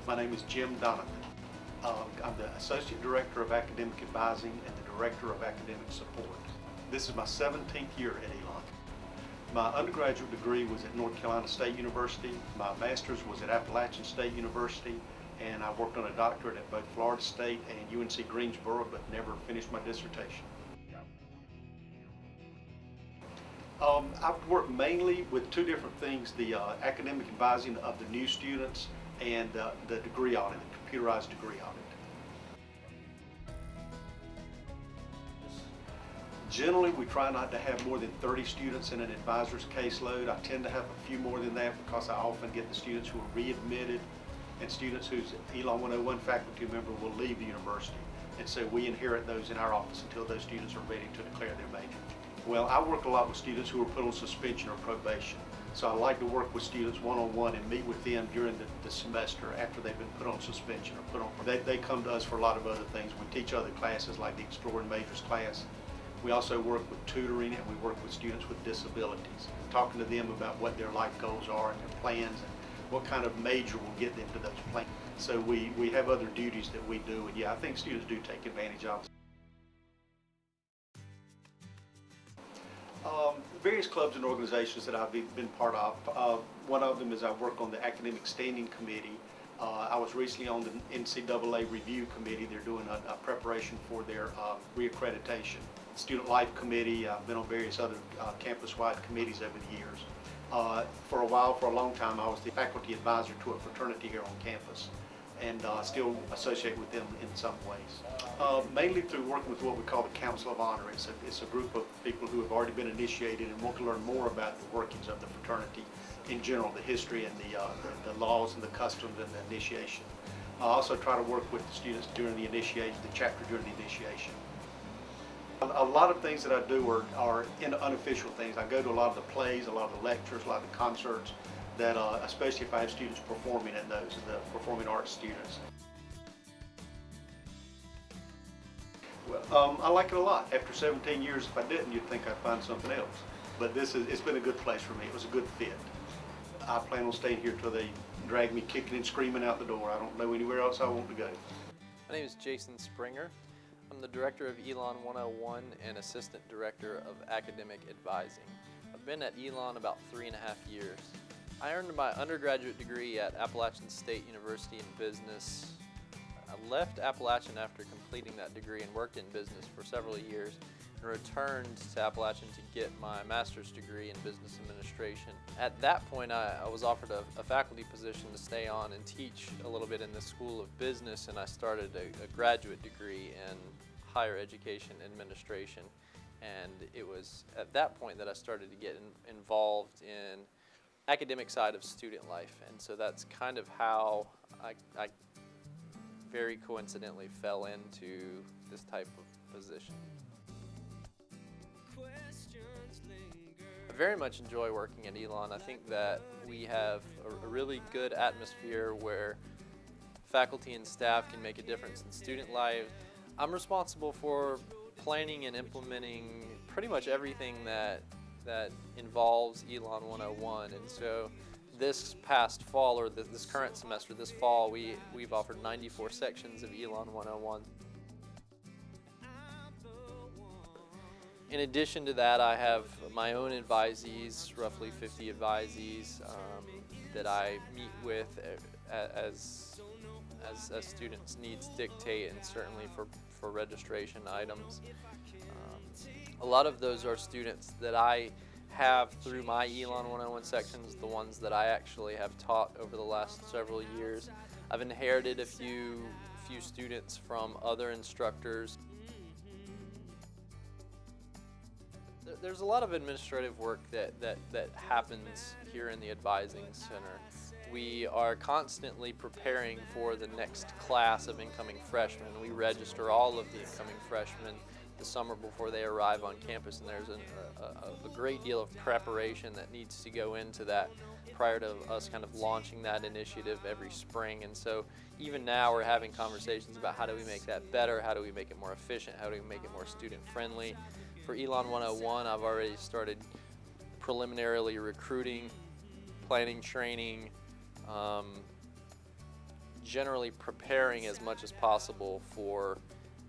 My name is Jim Donovan. I'm the Associate Director of Academic Advising and the Director of Academic Support. This is my 17th year at Elon. My undergraduate degree was at North Carolina State University. My master's was at Appalachian State University, and I worked on a doctorate at both Florida State and UNC Greensboro, but never finished my dissertation. I've worked mainly with two different things, the academic advising of the new students and the degree audit, the computerized degree audit. Generally, we try not to have more than 30 students in an advisor's caseload. I tend to have a few more than that because I often get the students who are readmitted and students whose Elon 101 faculty member will leave the university. And so we inherit those in our office until those students are ready to declare their major. Well, I work a lot with students who are put on suspension or probation. So I like to work with students one-on-one and meet with them during the semester after they've been put on suspension or put on. They come to us for a lot of other things. We teach other classes like the Exploring Majors class. We also work with tutoring, and we work with students with disabilities, talking to them about what their life goals are and their plans and what kind of major will get them to those plans. So we have other duties that we do, and yeah, I think students do take advantage of. Various clubs and organizations that I've been part of. One of them is I work on the Academic Standing Committee. I was recently on the NCAA Review Committee. They're doing a preparation for their reaccreditation. Student Life Committee. I've been on various other campus-wide committees over the years. For a long time, I was the faculty advisor to a fraternity here on campus, and still associate with them in some ways. Mainly through working with what we call the Council of Honor. It's a group of people who have already been initiated and want to learn more about the workings of the fraternity in general, the history and the laws and the customs and the initiation. I also try to work with the students during the initiation, the chapter during the initiation. A lot of things that I do are unofficial things. I go to a lot of the plays, a lot of the lectures, a lot of the concerts, that especially if I have students performing in those, the performing arts students. Well, I like it a lot. After 17 years, if I didn't, you'd think I'd find something else. But it's been a good place for me. It was a good fit. I plan on staying here till they drag me kicking and screaming out the door. I don't know anywhere else I want to go. My name is Jason Springer. I'm the director of Elon 101 and assistant director of academic advising. I've been at Elon about 3.5 years. I earned my undergraduate degree at Appalachian State University in business. I left Appalachian after completing that degree and worked in business for several years and returned to Appalachian to get my master's degree in business administration. At that point, I was offered a faculty position to stay on and teach a little bit in the School of Business, and I started a graduate degree in higher education administration. And it was at that point that I started to get involved in academic side of student life, and so that's kind of how I very coincidentally fell into this type of position. I very much enjoy working at Elon. I think that we have a really good atmosphere where faculty and staff can make a difference in student life. I'm responsible for planning and implementing pretty much everything that involves Elon 101, and so this past fall, or this current semester, this fall, we've offered 94 sections of Elon 101. In addition to that, I have my own advisees, roughly 50 advisees that I meet with as students' needs dictate, and certainly for registration items. A lot of those are students that I have through my Elon 101 sections, the ones that I actually have taught over the last several years. I've inherited a few students from other instructors. There's a lot of administrative work that happens here in the Advising Center. We are constantly preparing for the next class of incoming freshmen. We register all of the incoming freshmen the summer before they arrive on campus, and there's a great deal of preparation that needs to go into that prior to us kind of launching that initiative every spring. And so even now we're having conversations about how do we make that better, how do we make it more efficient, how do we make it more student friendly. For Elon 101, I've already started preliminarily recruiting, planning training, generally preparing as much as possible for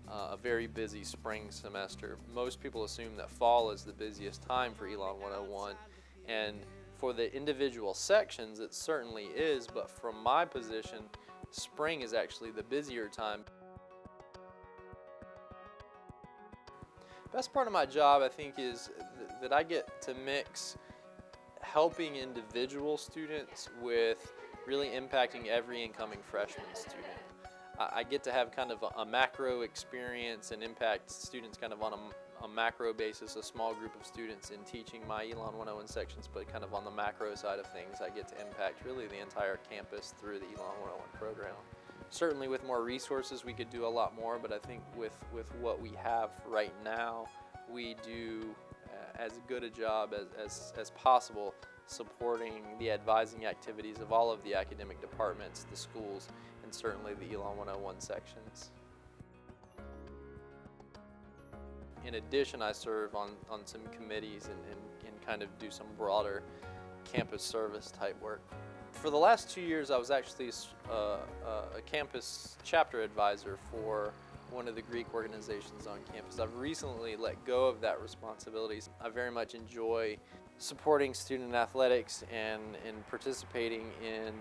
a very busy spring semester. Most people assume that fall is the busiest time for Elon 101, and for the individual sections it certainly is, but from my position, spring is actually the busier time. Best part of my job, I think, is that I get to mix helping individual students with really impacting every incoming freshman student. I get to have kind of a macro experience and impact students kind of on a macro basis, a small group of students in teaching my Elon 101 sections, but kind of on the macro side of things, I get to impact really the entire campus through the Elon 101 program. Certainly with more resources we could do a lot more, but I think with what we have right now, we do as good a job as possible supporting the advising activities of all of the academic departments, the schools, and certainly the Elon 101 sections. In addition, I serve on some committees and kind of do some broader campus service type work. For the last 2 years, I was actually a campus chapter advisor for one of the Greek organizations on campus. I've recently let go of that responsibility. I very much enjoy supporting student athletics and participating in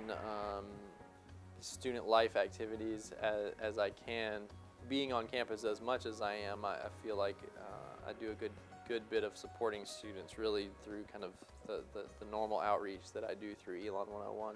student life activities as I can. Being on campus as much as I am, I feel like I do a good bit of supporting students really through kind of the normal outreach that I do through Elon 101.